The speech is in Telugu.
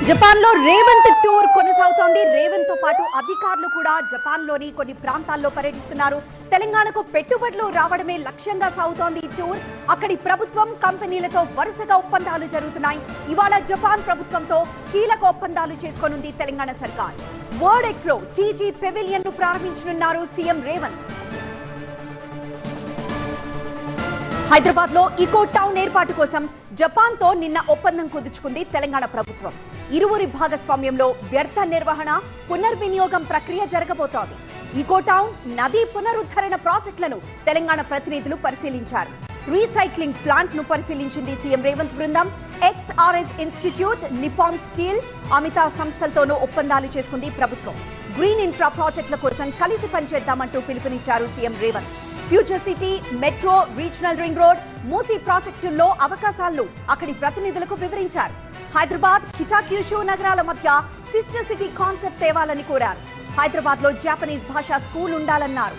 జపాన్ లో రేవంత్ టూర్ కొనసాగుతోంది. రేవంత్ తో పాటు అధికారులు కూడా జపాన్ లోని కొన్ని ప్రాంతాల్లో పర్యటిస్తున్నారు. తెలంగాణకు పెట్టుబడులు రావడమే లక్ష్యంగా సాగుతోంది ఈ టూర్. అక్కడి ప్రభుత్వం కంపెనీలతో వరుసగా ఒప్పందాలు జరుగుతున్నాయి. ఇవాళ జపాన్ ప్రభుత్వంతో కీలక ఒప్పందాలు చేసుకోనుంది తెలంగాణ సర్కార్. వర్డ్ ఎక్స్ లో టీజీ పెవిలియన్ ను ప్రారంభించనున్నారు సీఎం రేవంత్. హైదరాబాద్ లో ఈకో టౌన్ ఏర్పాటు కోసం జపాన్ తో నిన్న ఒప్పందం కుదుర్చుకుంది తెలంగాణ ప్రభుత్వం. ఇరువురి భాగస్వామ్యంలో వ్యర్థ నిర్వహణ పునర్వినియోగం ప్రక్రియ జరగబోతోంది. ఈకో టౌన్ నదీ పునరుద్ధరణ ప్రాజెక్టులను తెలంగాణ ప్రతినిధులు పరిశీలించారు. రీసైక్లింగ్ ప్లాంట్ ను పరిశీలించింది సీఎం రేవంత్ బృందం. ఎక్స్ఆర్ఎస్ ఇన్స్టిట్యూట్, నిపాన్ స్టీల్, అమితా సంస్థలతోనూ ఒప్పందాలు చేసుకుంది ప్రభుత్వం. గ్రీన్ ఇన్ఫ్రా ప్రాజెక్టుల కోసం కలిసి పనిచేద్దామంటూ పిలుపునిచ్చారు CM Revanth. Future city, metro, regional ring road, Musi ప్రాజెక్టుల్లో అవకాశాలను అక్కడి ప్రతినిధులకు వివరించారు. హైదరాబాద్, కిటాక్యూషు నగరాల మధ్య సిస్టర్ సిటీ కాన్సెప్ట్ తేవాలని కోరారు. హైదరాబాద్ లో జాపనీస్ భాషా స్కూల్ ఉండాలన్నారు.